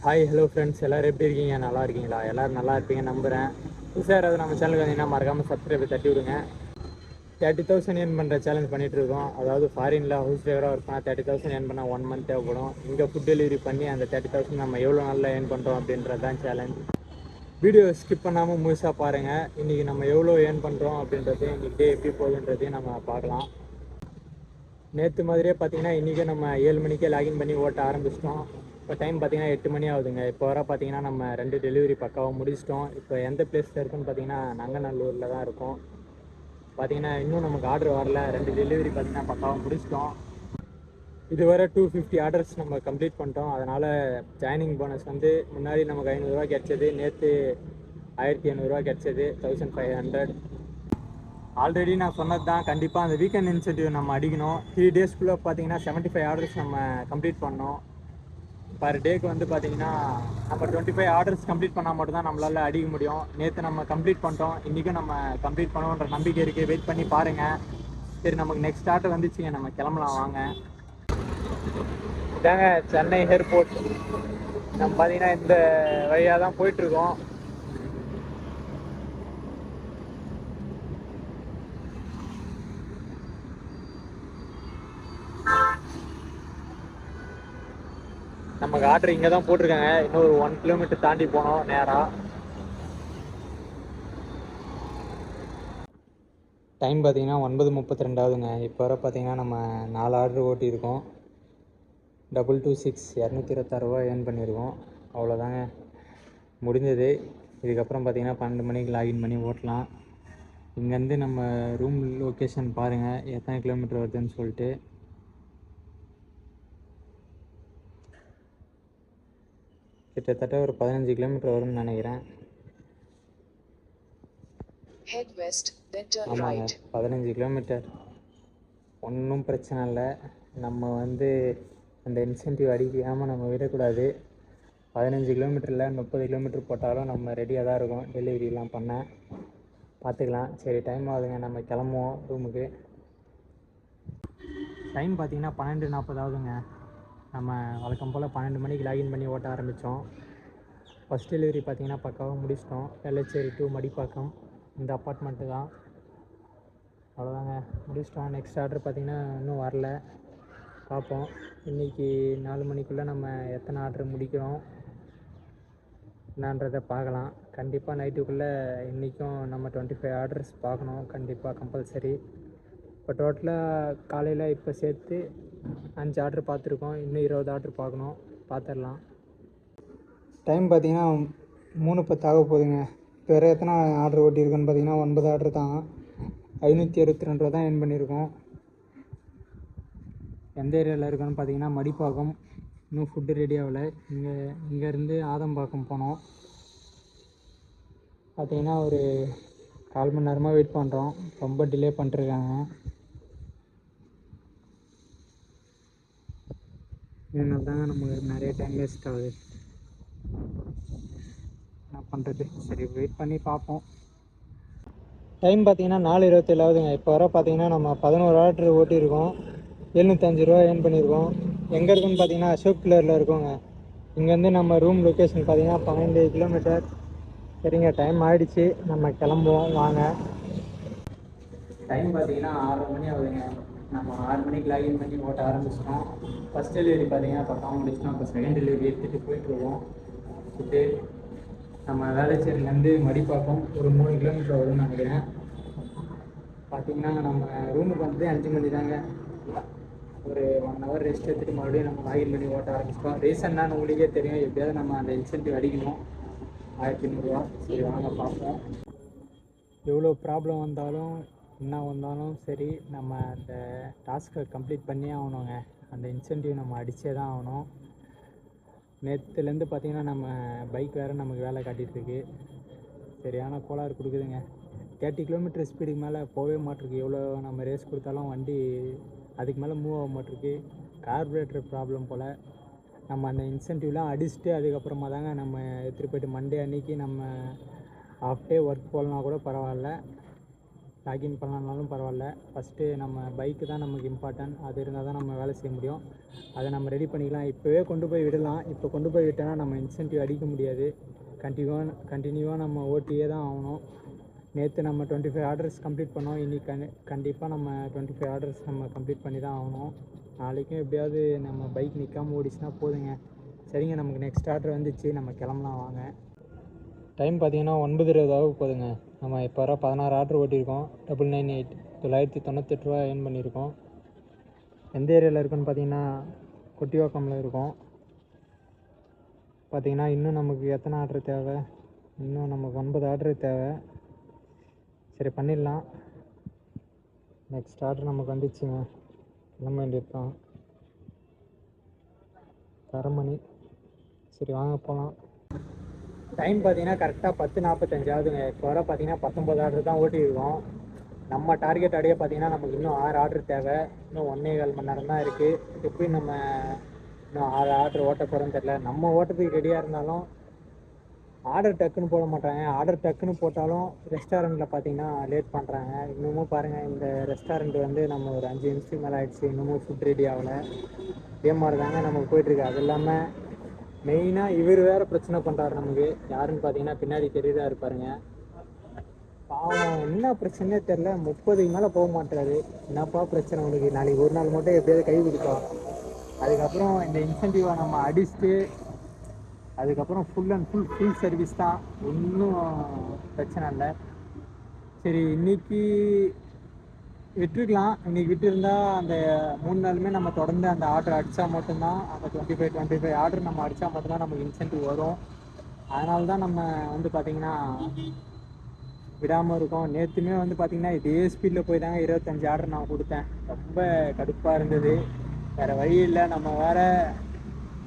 Hi hello friends, எல்லோரும் எப்படி இருக்கீங்க? நல்லா இருக்கீங்களா? எல்லோரும் நல்லா இருப்பீங்க நம்புகிறேன். புதுசாக யாராவது நம்ம சேனலுக்கு வந்தீங்கன்னா மறக்காமல் சப்ஸ்கிரைப் தட்டி விடுங்க. 30,000 ஏர்ன் பண்ணுற சேலஞ்ச் பண்ணிகிட்ருக்கோம். அதாவது ஃபாரினில் ஹவுஸ் டிரைவராக ஒர்க் பண்ணால் 30,000 ஏர்ன் பண்ணால் 1 மந்த் தேவைப்படும். இங்கே ஃபுட் டெலிவரி பண்ணி அந்த 30,000 நம்ம எவ்வளோ நாளில் ஏர்ன் பண்ணுறோம் அப்படின்றது தான் சேலஞ்ச். வீடியோ ஸ்கிப் பண்ணாமல் முழுசாக பாருங்கள். இன்றைக்கி நம்ம எவ்வளோ ஏர்ன் பண்ணுறோம் அப்படின்றது, இன்றைக்கி டே எப்படி போகுதுன்றதையும் நம்ம பார்க்கலாம். நேற்று மாதிரியே பார்த்தீங்கன்னா இன்றைக்கி நம்ம 7 மணிக்கே லாகின் பண்ணி ஓட்ட ஆரம்பிச்சிட்டோம். இப்போ டைம் பார்த்தீங்கன்னா 8 மணி ஆகுதுங்க. இப்போ வர பார்த்தீங்கன்னா நம்ம 2 டெலிவரி பக்காவாக முடிச்சிட்டோம். இப்போ எந்த பிளேஸில் இருக்குன்னு பார்த்தீங்கன்னா நங்கநல்லூரில் தான் இருக்கும். பார்த்தீங்கன்னா இன்னும் நமக்கு ஆர்டர் வரல. 2 டெலிவரி பார்த்தீங்கன்னா பக்காவாக முடிச்சிட்டோம். இதுவரை 250 ஆர்டர்ஸ் நம்ம கம்ப்ளீட் பண்ணிட்டோம். அதனால் ஜாயினிங் போனஸ் வந்து முன்னாடி நமக்கு 500 ரூபா கிடச்சது. நேற்று 1800 ரூபா கிடச்சது, 1500. ஆல்ரெடி நான் சொன்னது தான், கண்டிப்பாக அந்த வீக்கெண்ட் இன்சென்டிவ் நம்ம அடிக்கணும். 3 டேஸ்க்குள்ளே பார்த்தீங்கன்னா 75 ஆர்டர்ஸ் நம்ம கம்ப்ளீட் பண்ணோம். பர் டேக்கு வந்து பார்த்தீங்கன்னா நம்ம 25 ஆர்டர்ஸ் கம்ப்ளீட் பண்ணால் மட்டும்தான் நம்மளால் அடிக்க முடியும். நேற்று நம்ம கம்ப்ளீட் பண்ணிட்டோம். இன்றைக்கும் நம்ம கம்ப்ளீட் பண்ணுவோன்ற நம்பிக்கை இருக்குது. வெயிட் பண்ணி பாருங்கள். சரி, நமக்கு நெக்ஸ்ட் ஆர்டர் வந்துச்சுங்க, நம்ம கிளம்பலாம் வாங்க. இதாங்க சென்னை ஏர்போர்ட். நம்ம பார்த்தீங்கன்னா இந்த வழியாக தான் போயிட்டுருக்கோம். நமக்கு ஆர்டர் இங்கே தான் போட்டிருக்காங்க. இன்னொரு 1 கிலோமீட்டர் தாண்டி போனோம் நேராக. டைம் பார்த்தீங்கன்னா 9:32 ஆகுதுங்க. இப்போ வர பார்த்தீங்கன்னா நம்ம 4 ஆர்டர் ஓட்டியிருக்கோம். 226 226 ரூபா ஏர்ன் பண்ணியிருக்கோம். அவ்வளோதாங்க முடிஞ்சது. இதுக்கப்புறம் பார்த்தீங்கன்னா 12 மணிக்கு லாகின் பண்ணி ஓட்டலாம். இங்கேருந்து நம்ம ரூம் லொக்கேஷன் பாருங்கள் எத்தனை கிலோமீட்டர் வருதுன்னு சொல்லிட்டு. கிட்டத்தட்ட ஒரு 15 கிலோமீட்டர் வரும்னு நினைக்கிறேன். ஆமாங்க, 15 கிலோமீட்டர். ஒன்றும் பிரச்சனை இல்லை. நம்ம வந்து அந்த இன்சென்டிவ் அடிக்காமல் நம்ம விடக்கூடாது. 15 கிலோமீட்டரில் 30 கிலோமீட்டர் போட்டாலும் நம்ம ரெடியாக தான் இருக்கோம் டெலிவரிலாம் பண்ண. பார்த்துக்கலாம். சரி, டைம் ஆகுதுங்க, நம்ம கிளம்புவோம் ரூமுக்கு. டைம் பார்த்திங்கன்னா 12:40 ஆகுதுங்க. நம்ம வழக்கம் போல் 12 மணிக்கு லாகின் பண்ணி ஓட்ட ஆரம்பித்தோம். ஃபஸ்ட் டெலிவரி பார்த்திங்கன்னா பக்காவாக முடிச்சிட்டோம். வெள்ளச்சேரி டு மடிப்பாக்கம் இந்த அப்பார்ட்மெண்ட்டு தான். அவ்வளோதாங்க, முடிச்சிட்டோம். நெக்ஸ்ட் ஆர்டர் பார்த்திங்கன்னா இன்னும் வரல, பார்ப்போம். இன்றைக்கி 4 மணிக்குள்ளே நம்ம எத்தனை ஆர்டர் முடிக்கிறோம் என்னன்றதை பார்க்கலாம். கண்டிப்பாக நைட்டுக்குள்ளே இன்றைக்கும் நம்ம 25 ஆர்டர்ஸ் பார்க்கணும், கண்டிப்பாக கம்பல்சரி. இப்போ டோட்டலாக காலையில் இப்போ சேர்த்து 5 ஆர்டர் பார்த்துருக்கோம். இன்னும் 20 ஆர்டர் பார்க்கணும், பார்த்துடலாம். டைம் பார்த்திங்கன்னா 3:10 ஆக போகுதுங்க. இப்போ வேறு எத்தனை ஆர்டர் ஓட்டியிருக்கோன்னு பார்த்தீங்கன்னா 9 ஆர்டர் தான். 562 ரூபா தான் ஏர்ன் பண்ணியிருக்கோம். எந்த ஏரியாவில் இருக்கோன்னு பார்த்தீங்கன்னா மடிப்பாக்கம். இன்னும் ஃபுட்டு ரெடி ஆகலை. இங்கேருந்து ஆதம்பாக்கம் போனோம். பார்த்தீங்கன்னா ஒரு 1/4 மணி நேரமாக வெயிட் பண்ணுறோம். ரொம்ப டிலே பண்ணிட்டுருக்காங்க. இதனால தாங்க நமக்கு நிறைய டைம் வேஸ்ட் ஆகுது. என்ன பண்ணுறது? சரி, வெயிட் பண்ணி பார்ப்போம். டைம் பார்த்தீங்கன்னா 4:27 ஆகுதுங்க. இப்போ வர பார்த்தீங்கன்னா நம்ம 11 ஆர்டர் ஓட்டியிருக்கோம். 705 ரூபா ஏர்ன் பண்ணியிருக்கோம். எங்கே இருக்குன்னு பார்த்தீங்கன்னா அசோக் பில்லரில் இருக்கோங்க. இங்கேருந்து நம்ம ரூம் லொக்கேஷன் பார்த்தீங்கன்னா 12 கிலோமீட்டர். சரிங்க, டைம் ஆகிடுச்சு, நம்ம கிளம்புவோம் வாங்க. டைம் பார்த்தீங்கன்னா 6 மணி ஆகுதுங்க. நம்ம 6 மணிக்கு லாகின் பண்ணி ஓட்ட ஆரம்பிச்சிட்டோம். ஃபஸ்ட் டெலிவரி பார்த்தீங்கன்னா பக்காவாக முடிச்சிட்டோம். இப்போ செகண்ட் டெலிவரி எடுத்துகிட்டு போயிட்டுருக்கோம். ஃபுட்டு நம்ம வேளச்சேரியிலேருந்து மடிப்பாக்கம் ஒரு 3 கிலோமீட்டர் வரும்னு நினைக்கிறேன். பார்த்திங்கன்னா நம்ம ரூமுக்கு வந்து 5 மணி தாங்க. ஒரு 1 ஹவர் ரெஸ்ட் எடுத்துகிட்டு மறுபடியும் நம்ம லாகின் பண்ணி ஓட்ட ஆரம்பிச்சிட்டோம். ரீசன்னா உங்களுக்கே தெரியும், எப்படியாவது நம்ம அந்த இன்சென்டிவ் அடிக்கணும், 1500 ரூபா. சரி வாங்க பார்ப்போம். எவ்வளோ ப்ராப்ளம் வந்தாலும் என்ன வந்தாலும் சரி, நம்ம அந்த டாஸ்க்கை கம்ப்ளீட் பண்ணியே ஆகணுங்க. அந்த இன்சென்டிவ் நம்ம அடித்தே தான் ஆகணும். நேற்றுலேருந்து பார்த்திங்கன்னா நம்ம பைக் வேறு நமக்கு வேலை காட்டிகிட்ருக்கு. சரியான கோளாறு கொடுக்குதுங்க. 30 கிலோமீட்டர் ஸ்பீடுக்கு மேலே போகவே மாட்டிருக்கு. எவ்வளோ நம்ம ரேஸ் கொடுத்தாலும் வண்டி அதுக்கு மேலே மூவ் ஆக மாட்டிருக்கு. கார்பரேட்டர் ப்ராப்ளம் போல். நம்ம அந்த இன்சென்டிவ்லாம் அடிச்சுட்டு அதுக்கப்புறமா தாங்க நம்ம எடுத்துகிட்டு போய்ட்டு மண்டே அன்றைக்கி நம்ம ஆஃப் டே ஒர்க் போகலனா கூட பரவாயில்ல. லாகின் பண்ணலனாலும் பரவாயில்ல. ஃபஸ்ட்டு நம்ம பைக்கு தான் நமக்கு இம்பார்ட்டன்ட். அது இருந்தால் தான் நம்ம வேலை செய்ய முடியும். அதை நம்ம ரெடி பண்ணிக்கலாம். இப்போவே கொண்டு போய் விடலாம். இப்போ கொண்டு போய் விட்டோன்னா நம்ம இன்சென்டிவ் அடிக்க முடியாது. கண்டினியூவாக நம்ம ஓட்டியே தான் ஆகணும். நேற்று நம்ம 25 ஆர்டர்ஸ் கம்ப்ளீட் பண்ணோம். இன்றைக்கி கண்டிப்பாக நம்ம 25 ஆர்டர்ஸ் நம்ம கம்ப்ளீட் பண்ணி தான் ஆகணும். நாளைக்கும் எப்படியாவது நம்ம பைக் நிற்காமல் ஓடிச்சுன்னா போதுங்க. சரிங்க, நமக்கு நெக்ஸ்ட் ஆர்டர் வந்துச்சு, நம்ம கிளம்பலாம் வாங்க. டைம் பார்த்தீங்கன்னா 9:20 போதுங்க. நம்ம இப்போ வர 16 ஆர்டர் ஓட்டியிருக்கோம். 998 998 ரூபா ஏர்ன் பண்ணியிருக்கோம். எந்த ஏரியாவில் இருக்குன்னு பார்த்தீங்கன்னா கொட்டிவாக்கமில் இருக்கும். பார்த்தீங்கன்னா இன்னும் நமக்கு எத்தனை ஆர்டர் தேவை? இன்னும் நமக்கு 9 ஆர்டர் தேவை. சரி, பண்ணிடலாம். நெக்ஸ்ட் ஆர்டர் நமக்கு வந்துச்சுங்க, கிளம்ப வேண்டியது தான். தரமணி. சரி வாங்க போகலாம். டைம் பார்த்தீங்கன்னா கரெக்டாக 10:45 ஆகுதுங்க. இப்போ வர பார்த்தீங்கன்னா 19 ஆர்டர் தான் ஓட்டியிருக்கோம். நம்ம டார்கெட் அடைய பார்த்தீங்கன்னா நமக்கு இன்னும் 6 ஆர்டர் தேவை. இன்னும் 1.25 மணி நேரம் தான் இருக்குது. எப்படி நம்ம இன்னும் 6 ஆர்டர் ஓட்ட போகிறோன்னு தெரில. நம்ம ஓட்டத்துக்கு ரெடியாக இருந்தாலும் ஆர்டர் டக்குன்னு போட மாட்டாங்க. ஆர்டர் டக்குன்னு போட்டாலும் ரெஸ்டாரண்ட்டில் பார்த்தீங்கன்னா லேட் பண்ணுறாங்க. இன்னமும் பாருங்கள், இந்த ரெஸ்டாரண்ட் வந்து நம்ம ஒரு 5 நிமிஷத்துக்கு மேலே ஆகிடுச்சு, இன்னமும் ஃபுட் ரெடி ஆகலை. இதே மாதிரி தாங்க நமக்கு போயிட்டுருக்கு. அது இல்லாமல் மெயினாக இவர் வேறு பிரச்சனை பண்ணுறாரு நமக்கு. யாருன்னு பார்த்தீங்கன்னா பின்னாடி தெரியுதா இருப்பாருங்க. பாவம், என்ன பிரச்சனையே தெரில, 30க்கு மேலே போக மாட்டாரு. என்னப்பா பிரச்சனை உனக்கு? நாளைக்கு ஒரு நாள் மட்டும் எப்படியாவது கை கொடுத்தோம். அதுக்கப்புறம் இந்த இன்சென்டிவை நம்ம அடிச்சுட்டு அதுக்கப்புறம் ஃபுல் சர்வீஸ் தான். ஒன்றும் பிரச்சனை இல்லை. சரி, இன்றைக்கி விட்டுருக்கலாம். இன்றைக்கி விட்டுருந்தா அந்த 3 நாளுமே நம்ம தொடர்ந்து அந்த ஆர்டர் அடித்தா மட்டும்தான், அந்த 25 ஆர்டர் நம்ம அடித்தா மட்டும்தான் நமக்கு இன்சென்டிவ் வரும். அதனால தான் நம்ம வந்து பார்த்திங்கன்னா விடாமல் இருக்கோம். நேற்றுமே வந்து பார்த்திங்கன்னா இதே ஸ்பீடில் போய் தாங்க 25 ஆர்டர் நான் கொடுத்தேன். ரொம்ப கடுப்பாக இருந்தது. வேறு வழி இல்லை. நம்ம வேறு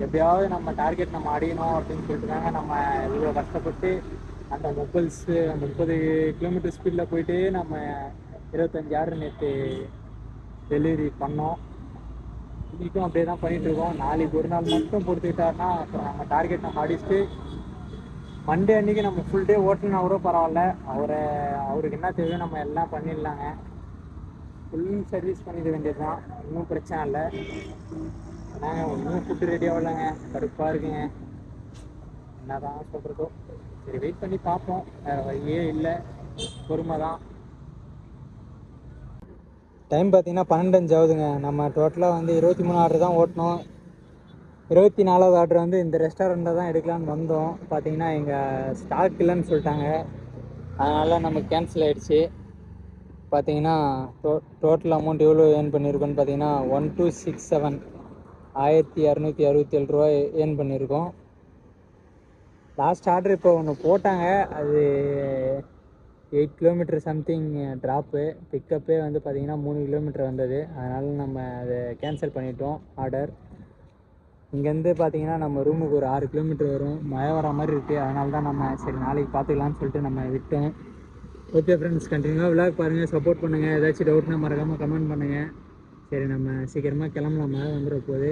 எப்படியாவது நம்ம டார்கெட் நம்ம அடையணும் அப்படின்னு சொல்லிட்டு தாங்க நம்ம இவ்வளோ கஷ்டப்பட்டு அந்த 30 கிலோமீட்டர் ஸ்பீடில் போயிட்டு நம்ம 25 ஆர்டர் நேற்று டெலிவரி பண்ணோம். இன்றைக்கும் அப்படியே தான் பண்ணிகிட்ருக்கோம். நாளைக்கு ஒரு நாள் மட்டும் பொறுத்துக்கிட்டாருன்னா அப்புறம் நம்ம டார்கெட் நம்ம அடிச்சுட்டு மண்டே அன்றைக்கி நம்ம ஃபுல் டே ஓட்டணுன்னா கூட பரவாயில்ல. அவருக்கு என்ன தேவையோ நம்ம எல்லாம் பண்ணிடலாங்க. ஃபுல் சர்வீஸ் பண்ணிட வேண்டியது தான், இன்னும் பிரச்சனை இல்லை. நாங்கள் ஒன்றும் ஃபுட்டு ரெடியாக இல்லைங்க, கடுப்பாக இருக்குங்க. என்ன தான் சொல்கிறதோ. சரி, வெயிட் பண்ணி பார்ப்போம். வேறு வழியே இல்லை, பொறுமை தான். டைம் பார்த்தீங்கன்னா 12:05 ஆகுதுங்க. நம்ம டோட்டலாக வந்து 23 ஆர்டர் தான் ஓட்டினோம். 24வது ஆர்டர் வந்து இந்த ரெஸ்டாரண்ட்டில் தான் எடுக்கலான்னு வந்தோம். பார்த்தீங்கன்னா எங்கள் ஸ்டாக் இல்லைன்னு சொல்லிட்டாங்க. அதனால் நமக்கு கேன்சல் ஆகிடுச்சு. பார்த்தீங்கன்னா டோட்டல் அமௌண்ட் எவ்வளோ ஏர்ன் பண்ணியிருக்கோன்னு பார்த்தீங்கன்னா 1267 1267 ரூபா ஏர்ன் பண்ணியிருக்கோம். லாஸ்ட் ஆர்டர் இப்போ ஒன்று போட்டாங்க, அது 8 கிலோமீட்டர் சம்திங் ட்ராப்பு. பிக்கப்பே வந்து பார்த்திங்கன்னா 3 கிலோமீட்டர் வந்தது. அதனால் நம்ம அதை கேன்சல் பண்ணிட்டோம் ஆர்டர். இங்கேருந்து பார்த்திங்கன்னா நம்ம ரூமுக்கு ஒரு 6 கிலோமீட்டர் வரும். மழை வர மாதிரி இருக்குது. அதனால தான் நம்ம சரி நாளைக்கு பார்த்துக்கலான்னு சொல்லிட்டு நம்ம விட்டோம். ஓகே ஃப்ரெண்ட்ஸ், கண்டினியூவாக விளாக் பாருங்கள், சப்போர்ட் பண்ணுங்கள். ஏதாச்சும் டவுட்னா மறக்காமல் கமெண்ட் பண்ணுங்கள். சரி, நம்ம சீக்கிரமாக கிளம்பலாம், மழை வந்துட போகுது.